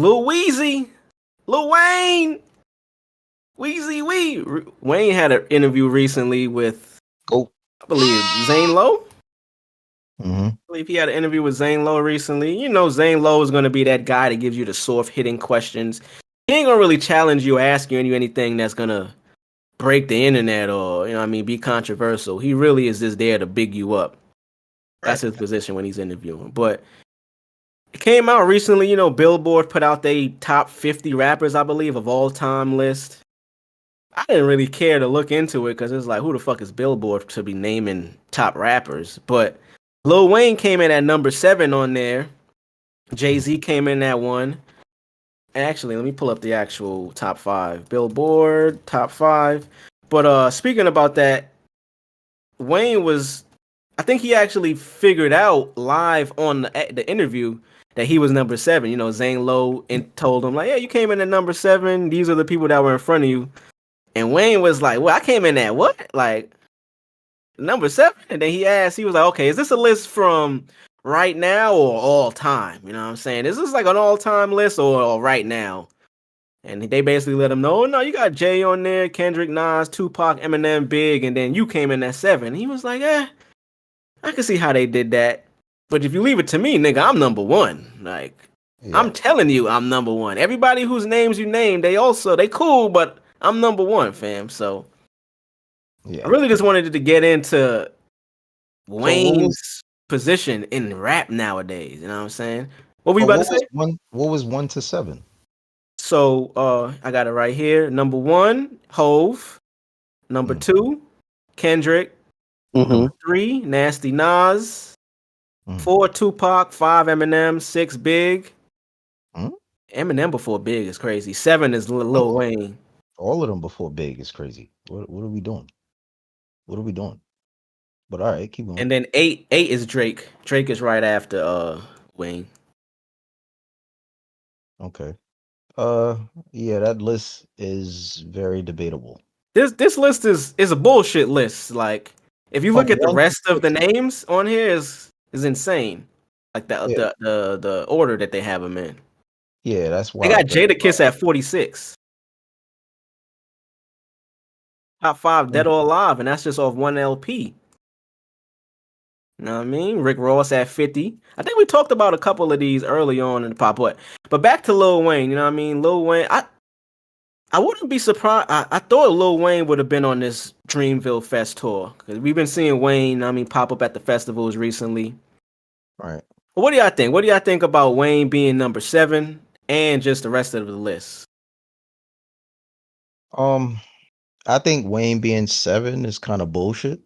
Lil Weezy, Lil Wayne, Weezy Wee. Wayne had an interview recently with, Go. I believe, Zane Lowe. Mm-hmm. I believe he had an interview with Zane Lowe recently. You know, Zane Lowe is going to be that guy that gives you the soft hitting questions. He ain't gonna really challenge you or ask you anything that's gonna break the internet or be controversial. He really is just there to big you up. That's his position when he's interviewing. But it came out recently, Billboard put out their top 50 rappers, I believe, of all time list. I didn't really care to look into it because it's like, who the fuck is Billboard to be naming top rappers? But Lil Wayne came in at number 7 on there. Jay-Z came in at 1. Actually, let me pull up the actual top 5. Billboard, top 5. But speaking about that, Wayne was, I think he actually figured out live on the interview that he was number 7. Zane Lowe told him, like, yeah, you came in at number 7. These are the people that were in front of you. And Wayne was like, well, I came in at what? Like, number 7? And then he was like, okay, is this a list from right now or all time? You know what I'm saying? Is this like an all-time list or right now? And they basically let him know, no, you got Jay on there, Kendrick, Nas, Tupac, Eminem, Big, and then you came in at 7. And he was like, I can see how they did that. But if you leave it to me, nigga, I'm number 1. Like, yeah. I'm telling you, I'm number 1. Everybody whose names you named, they cool, but I'm number 1, fam. So yeah. I really just wanted to get into Wayne's position in rap nowadays. You know what I'm saying? What were you about to say? What was 1 to 7? So I got it right here. Number 1, Hove. Number 2, Kendrick. Number 3, Nasty Nas. 4, Tupac. 5, Eminem. 6, Big. Eminem before Big is crazy. 7 is Lil Wayne. All of them before Big is crazy. What are we doing? What are we doing? But all right, keep going. And then 8 is Drake. Drake is right after Wayne. Okay. Yeah, that list is very debatable. This list is a bullshit list. Like, if you look at the rest of the names on here is insane. Like the order that they have them in. Yeah, that's why they got Jadakiss at 46. Top 5 Dead or Alive, and that's just off 1 LP. You know what I mean? Rick Ross at 50. I think we talked about a couple of these early on in the pop, but back to Lil Wayne. You know what I mean? Lil Wayne, I wouldn't be surprised. I thought Lil Wayne would have been on this Dreamville Fest tour because we've been seeing Wayne, pop up at the festivals recently. Right. But what do y'all think? What do y'all think about Wayne being number 7 and just the rest of the list? I think Wayne being 7 is kind of bullshit.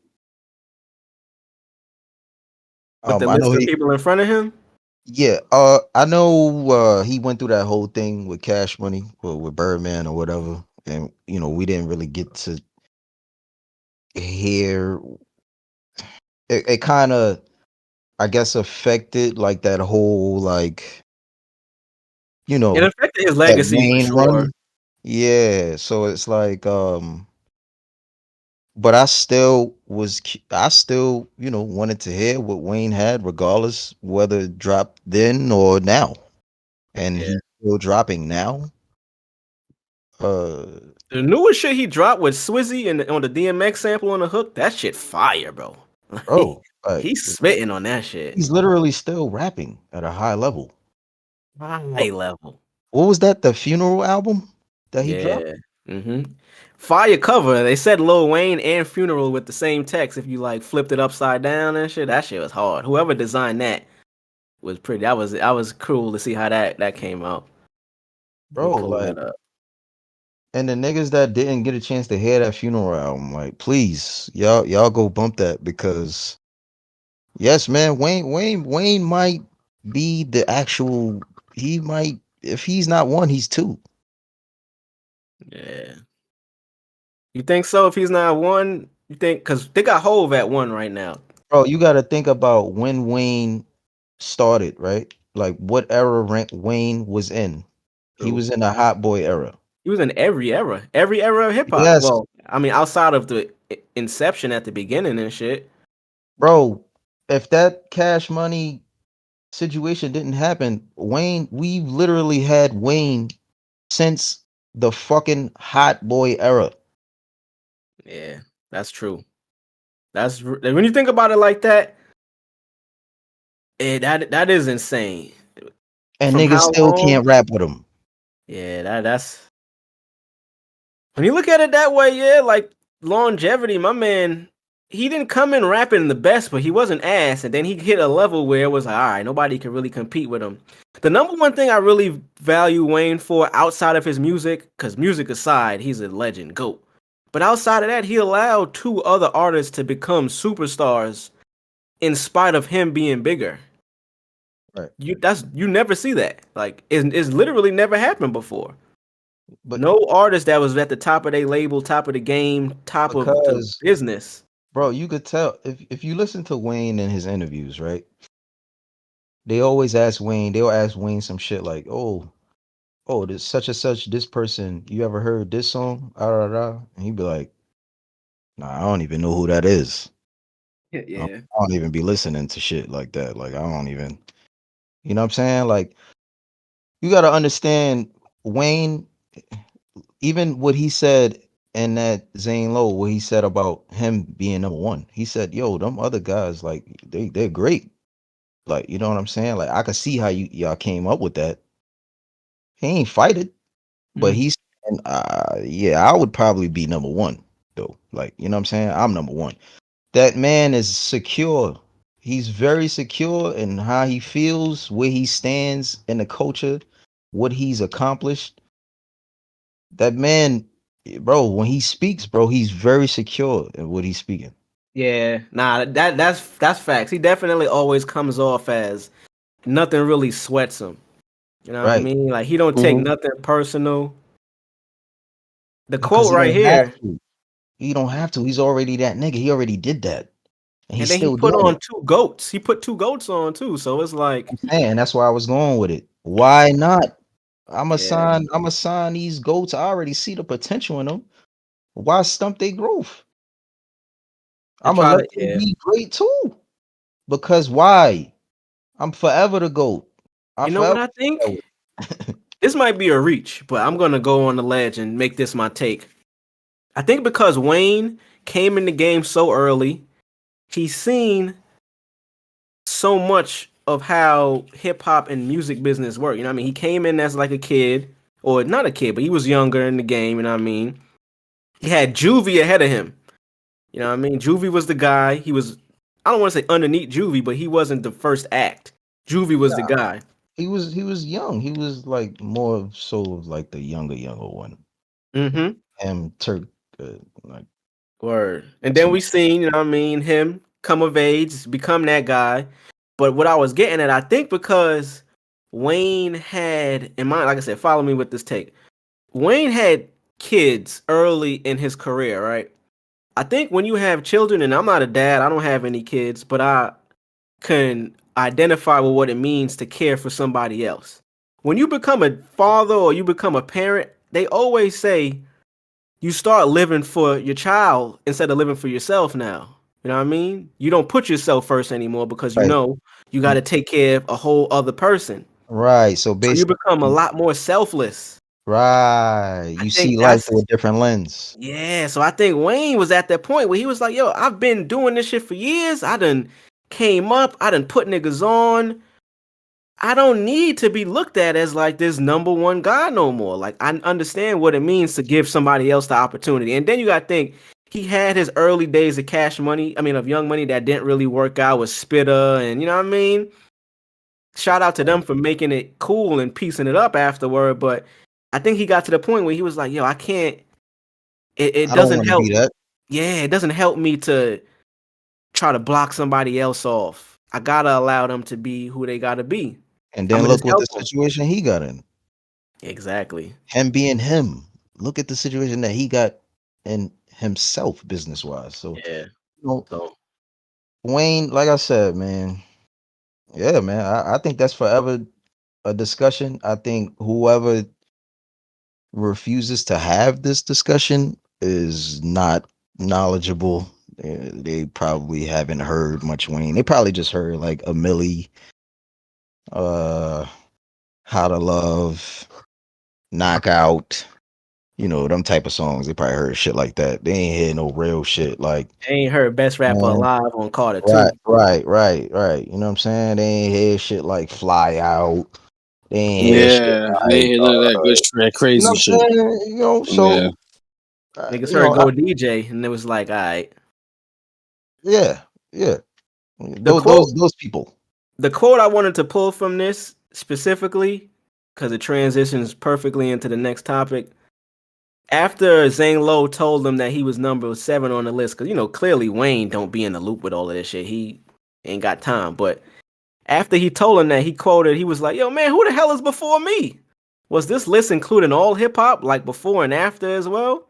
With the list of people in front of him? Yeah, I know he went through that whole thing with Cash Money or with Birdman or whatever, and we didn't really get to hear it kind of, I guess, affected like that whole like it affected his legacy for sure. Run. Yeah, so it's like but I still wanted to hear what Wayne had, regardless whether it dropped then or now. And he's still dropping now. The newest shit he dropped with Swizzy and on the DMX sample on the hook, that shit fire, bro. Bro, he's spitting on that shit. He's literally still rapping at a high level. High level. What was that? The Funeral album that he dropped? Fire cover. They said Lil Wayne and Funeral with the same text. If you like flipped it upside down and shit, that shit was hard. Whoever designed that was pretty. I was cool to see how that came out. Bro, like, and the niggas that didn't get a chance to hear that Funeral album, like, please, y'all go bump that, because yes, man, Wayne might be the actual. He might, if he's not 1, he's 2. Yeah. You think so? If he's not 1, you think, because they got Hove at 1 right now. Bro, you got to think about when Wayne started, right? Like, what era Wayne was in. He was in the Hot Boy era. He was in every era of hip hop. Yes. Well, outside of the inception at the beginning and shit. Bro, if that Cash Money situation didn't happen. Wayne, we've literally had Wayne since the fucking hot boy era. Yeah, that's true. When you think about it like that, that is insane. And From niggas how still long? can't rap with him. Yeah, that's when you look at it that way. Yeah, like longevity, my man. He didn't come in rapping the best, but he wasn't ass, and then he hit a level where it was like, all right, nobody can really compete with him. The number one thing I really value Wayne for outside of his music, because music aside, he's a legend, GOAT. But outside of that, he allowed two other artists to become superstars in spite of him being bigger. Right. You never see that. Like it's literally never happened before. But No artist that was at the top of their label, top of the game, top of the because, business. bro, you could tell if you listen to Wayne in his interviews, right? They always ask Wayne, they'll ask Wayne some shit like, oh, this such and such, this person, you ever heard this song? Ah, da, da, da. And he'd be like, nah, I don't even know who that is. I Yeah. don't even be listening to shit like that. Like I don't even, you know what I'm saying? Like you got to understand Wayne, even what he said in that Zane Lowe, what he said about him being number one. He said, "Yo, them other guys, like they're great. Like you know what I'm saying? Like I could see how y'all came up with that. He ain't fight it, but Mm. he's and yeah, I would probably be number one though. Like you know what I'm saying? I'm number one. That man is secure. He's very secure in how he feels, where he stands in the culture, what he's accomplished. That man, bro, when he speaks, bro, he's very secure in what he's speaking. Yeah. Nah, that's facts. He definitely always comes off as nothing really sweats him. You know what I Right. mean? Like he don't take Hmm. nothing personal. The Because quote he right don't have here, to. He don't have to. He's already that nigga. He already did that. And and he's then he still put doing on it. two goats. He put two goats on too. So it's like, I'm saying that's where I was going with it. Why not? yeah, I'm a sign these goats. I already see the potential in them. Why stump their growth? to I'm gonna try let to, them yeah. be great too. Because why? I'm forever the goat. I You know what forever I think? it. This might be a reach, but I'm gonna go on the ledge and make this my take. I think because Wayne came in the game so early, he's seen so much of how hip hop and music business work. You know what I mean? He came in as like a kid, or not a kid, but he was younger in the game. You know what I mean? He had Juvie ahead of him. You know what I mean? Juvie was the guy. He was, I don't want to say underneath Juvie, but he wasn't the first act. Juvie was the guy. He was young. He was like more so of like the younger one. Mm-hmm. And Turk like Word. And then two. we seen, you know what I mean, him come of age, become that guy. But what I was getting at, I think because Wayne had, in mind, like I said, follow me with this take. Wayne had kids early in his career, right? I think when you have children, and I'm not a dad, I don't have any kids, but I can identify with what it means to care for somebody else. When you become a father or you become a parent, they always say you start living for your child instead of living for yourself now. You know what I mean? You don't put yourself first anymore because you Right. know you got to take care of a whole other person. Right. So So you basically, become a lot more selfless. right. I You see think life that's through a different lens. yeah. So I think Wayne was at that point where he was like, "Yo, I've been doing this shit for years. I done came up. I done put niggas on. I don't need to be looked at as like this number one guy no more. Like I understand what it means to give somebody else the opportunity. And then you gotta think he had his early days of cash money, I mean of young money that didn't really work out with Spitter and you know what I mean? Shout out to them for making it cool and piecing it up afterward. But I think he got to the point where he was like, yo, I can't it I don't doesn't want to help. be that. Yeah, it doesn't help me to try to block somebody else off. I gotta allow them to be who they gotta be. And I'm then gonna look just what the help them. situation he got in. Exactly. Him being him. Look at the situation that he got in himself business wise. So Yeah. you know, So Wayne, like I said, man, yeah, man. I think that's forever a discussion. I think whoever refuses to have this discussion is not knowledgeable. They probably haven't heard much Wayne. They probably just heard like a Millie How to Love, Knockout. You know, them type of songs. They probably heard shit like that. They ain't hear no real shit. Like, I ain't heard Best Rapper man, Alive on Carter right, 2. right. You know what I'm saying? They ain't hear shit like Fly Out. They ain't hear shit Yeah, they like, ain't none of that good, that you know crazy what shit. I'm saying? You know, Yeah. so, Niggas you heard know, Go DJ, and it was like, all right. yeah. The quote, Those people. the quote I wanted to pull from this specifically, because it transitions perfectly into the next topic. After Zane Lowe told him that he was number 7 on the list, because clearly Wayne don't be in the loop with all of this shit. He ain't got time. But after he told him that, he was like, "Yo, man, who the hell is before me? Was this list including all hip hop, like before and after as well?"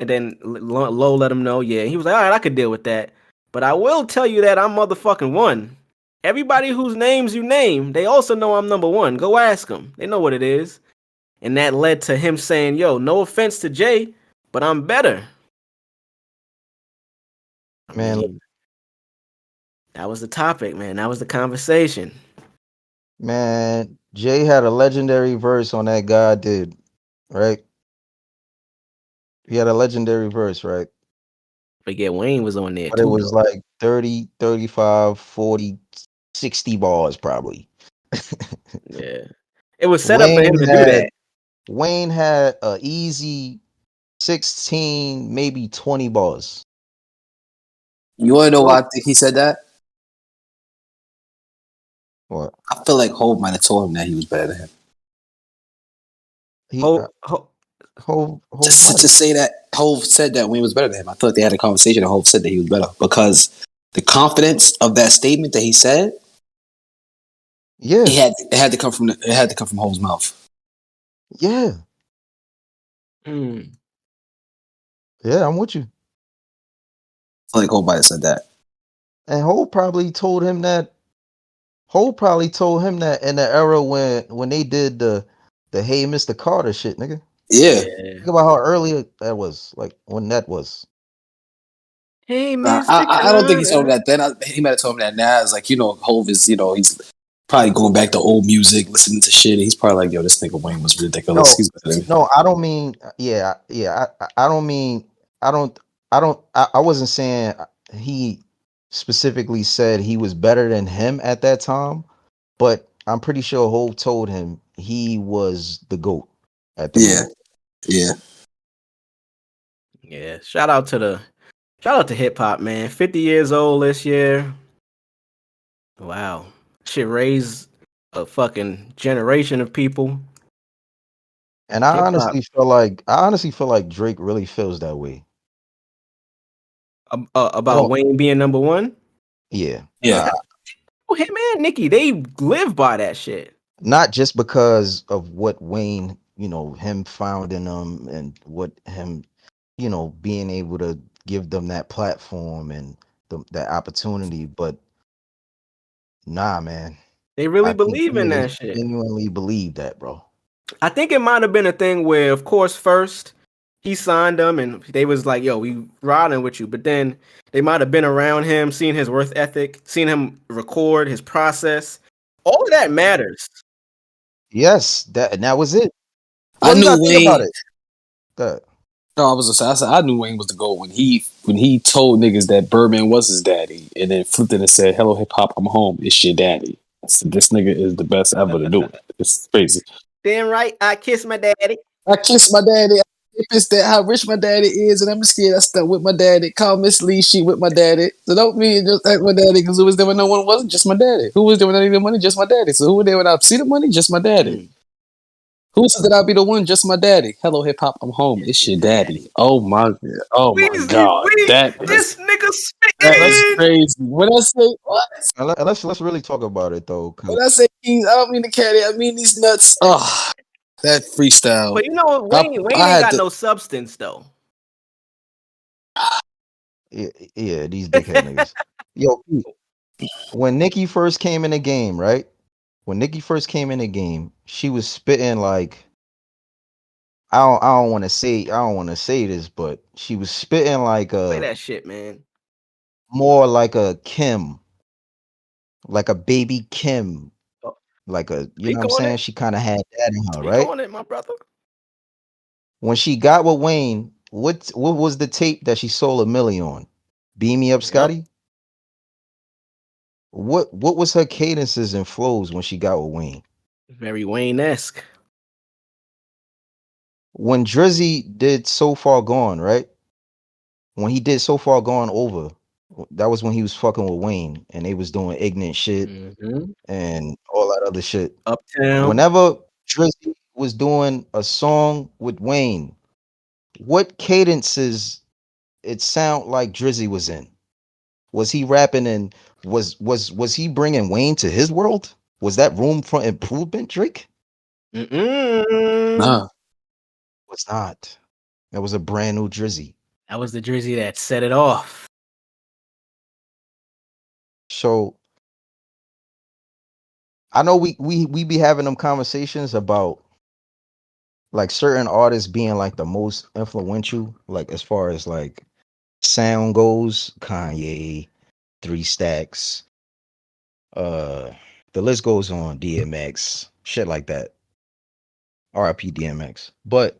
And then Lowe let him know, yeah. He was like, "All right, I could deal with that. But I will tell you that I'm motherfucking 1. Everybody whose names you name, they also know I'm number 1. Go ask them. They know what it is." And that led to him saying, "Yo, no offense to Jay, but I'm better." I Man, mean, that was the topic, man. That was the conversation. man, Jay had a legendary verse on that God Did, right? He had a legendary verse, right? But yeah, Wayne was on there But it too, was though. like 30, 35, 40, 60 bars probably. Yeah. It was set up for Wayne him to do had that. Wayne had a easy 16, maybe 20 bars. You want to know why I think he said that? What? I feel like Hov might have told him that he was better than him. He Ho, ho, Hov To, might to have. say that Hov said that Wayne was better than him, I feel like they had a conversation and Hov said that he was better because the confidence of that statement that he said, Yeah, it had to come from Hov's mouth. yeah, mm, yeah. I'm with you. I feel like Hov might have said that. And Hov probably told him that. Hov probably told him that in the era when they did the Hey Mr. Carter shit, nigga. Yeah. yeah. Think about how early that was, like when that was. Hey, I, Mr. I don't think he told him Carter. that then. He might have told him that now. It's like, Hov is, he's probably going back to old music, listening to shit. He's probably like, yo, this nigga Wayne was ridiculous. No, He's better than me. no, I don't mean. Yeah. I don't mean. I don't. I don't. I wasn't saying he specifically said he was better than him at that time, but I'm pretty sure Hov told him he was the GOAT at the Yeah. moment. Yeah. Yeah. Shout out to hip hop, man. 50 years old this year. Wow. Shit raised a fucking generation of people. And Hip hop. I honestly feel like Drake really feels that way. I About don't. Wayne being number 1. Yeah. Yeah. Oh, Hitman, Nicki, they live by that shit. Not just because of what Wayne, him founding them and what him, being able to give them that platform and that opportunity, but nah, man. They really I think believe them in niggas that shit. genuinely believe that, bro. I think it might have been a thing where, of course, first he signed them and they was like, "Yo, we riding with you." But then they might have been around him, seen his worth ethic, seen him record his process. All of that matters. Yes, that was it. I Well, you knew gotta think about Wayne. it. That No, I was gonna say. I said I knew Wayne was the GOAT when he told niggas that Birdman was his daddy, and then flipped it and said, "Hello, hip hop, I'm home. It's your daddy." I said, "This nigga is the best ever to do it. It's crazy." Damn right, I kiss my daddy. I kiss my daddy. If it's that how rich my daddy is, and I'm scared I stuck with my daddy. Call Miss Lee, she with my daddy. So don't be just act my daddy, because who was there when no one wasn't? Just my daddy. Who was there when I needed money? Just my daddy. So who was there when I see the money? Just my daddy. Mm, Who said that I'll be the one? Just my daddy. Hello, hip hop. I'm home. it's It's your your daddy. daddy. Oh my Weezy, God. this nigga That's spitting. crazy. When I say what? and let's really talk about it though, When because I say keys, I don't mean the caddy. I mean these nuts. Oh, that freestyle. But you know what, I, Wayne I ain't had got to. no substance though. yeah, these dickhead niggas. Yo, Pete, when Nikki first came in the game, right? When Nikki first came in the game, she was spitting like I don't want to say this, but she was spitting like Play a that shit, man. more like a Kim, like a baby Kim. like a, you know Speak what I'm on saying? it. She kind of had that in her, Speak right? on it, my brother. When she got with Wayne, what was the tape that she sold a million on? Beam Me Up, Yep. Scotty? What was her cadences and flows when she got with Wayne? Very Wayne-esque. When Drizzy did So Far Gone, right? When he did So Far Gone Over, that was when he was fucking with Wayne and they was doing ignorant shit Mm-hmm. and all that other shit. Uptown. Whenever Drizzy was doing a song with Wayne, what cadences it sound like Drizzy was in? Was he rapping and was he bringing Wayne to his world? Was that room for improvement, Drake? Mm-mm. Nah. Was not. That was a brand new Drizzy. That was the Drizzy that set it off. So I know we be having them conversations about like certain artists being like the most influential, like as far as like sound goes, Kanye, Three Stacks, uh the list goes on, DMX, shit like that. RIP DMX. But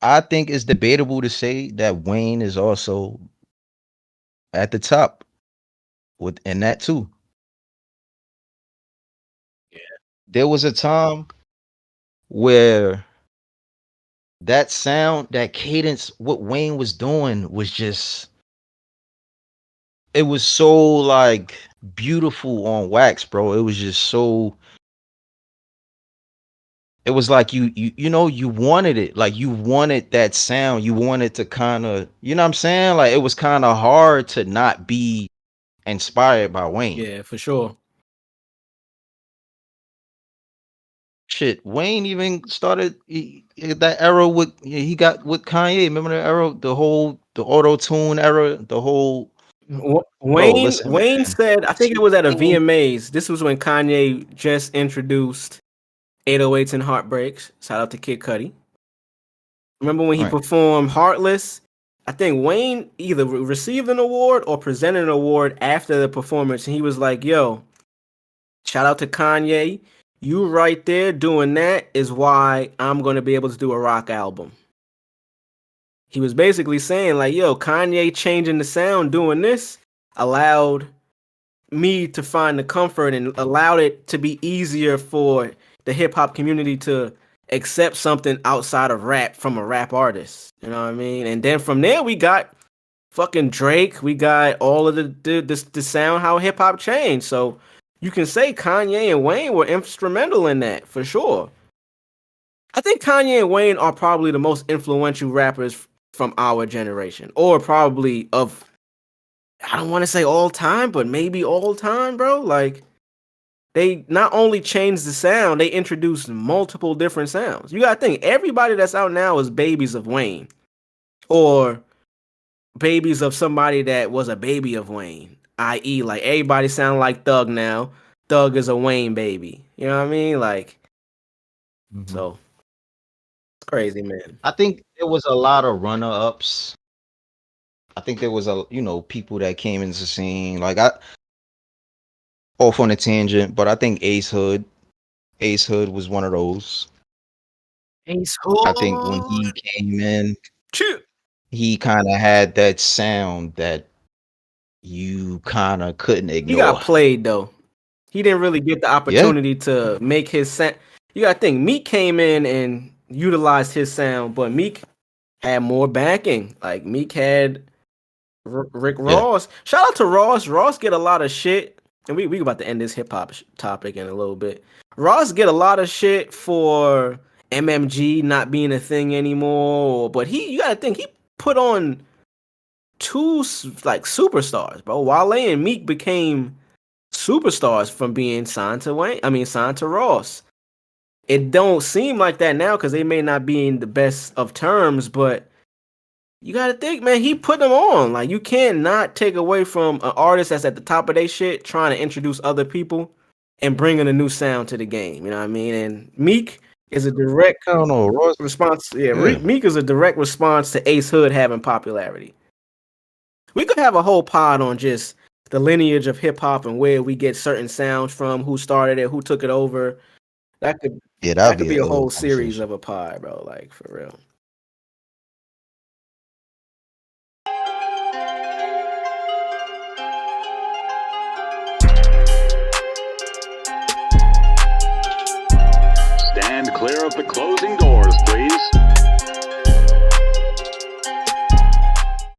I think it's debatable to say that Wayne is also at the top with and that too. Yeah. There was a time where that sound, that cadence, what Wayne was doing was just it was so like beautiful on wax, bro. It was just so it was like you know you wanted it. Like you wanted that sound. You wanted to kind of, you know what I'm saying? Like it was kind of hard to not be inspired by Wayne. Yeah, for sure. Shit, Wayne even started that era with he got with Kanye. Remember the era, the auto tune era, the whole bro. Listen, Wayne man. said, I think it was at a VMAs. This was when Kanye just introduced 808s and Heartbreaks. Shout out to Kid Cudi. Remember when he Right. performed Heartless? I think Wayne either received an award or presented an award after the performance, and he was like, "Yo, shout out to Kanye. You right there doing that is why I'm gonna be able to do a rock album." He was basically saying like, "Yo, Kanye changing the sound, doing this allowed me to find the comfort and allowed it to be easier for the hip hop community to accept something outside of rap from a rap artist." You know what I mean? And then from there we got fucking Drake. We got all of the sound how hip hop changed. So you can say Kanye and Wayne were instrumental in that for sure. I think Kanye and Wayne are probably the most influential rappers from our generation, or probably of, I don't want to say all time, but maybe all time, bro. Like they not only changed the sound, they introduced multiple different sounds. You gotta think everybody that's out now is babies of Wayne or babies of somebody that was a baby of Wayne. I.e., like everybody sound like Thug now. Thug is a Wayne baby. You know what I mean? Like, Mhm. so it's crazy, man. I think there was a lot of runner ups. I think there was a people that came into the scene. Like I off on a tangent, but I think Ace Hood was one of those. Ace I think when he Hood. came in, Chip. he kind of had that sound that you kind of couldn't He got ignore. played though. He didn't really get the Yeah, opportunity to make his sound. You gotta think Meek came in and utilized his sound, but Meek had more backing. Like Meek had Rick yeah, Ross. Shout out to Ross. Ross get a lot of shit, and we about to end this hip hop topic in a little bit. Ross get a lot of shit for MMG not being a thing anymore, but you gotta think he put on two like superstars, bro. Wale and Meek became superstars from being signed to Wayne. I mean, signed to Ross. It don't seem like that now because they may not be in the best of terms, but you gotta think, man, he put them on. Like you can't not take away from an artist that's at the top of their shit trying to introduce other people and bringing a new sound to the game. You know what I mean? And Meek is a direct I don't know, Ross. response. Yeah, Yeah, Meek is a direct response to Ace Hood having popularity. We could have a whole pod on just the lineage of hip hop and where we get certain sounds from, who started it, who took it over. That could be a whole series of a pod, bro. Like for real. Stand clear of the closing doors, please.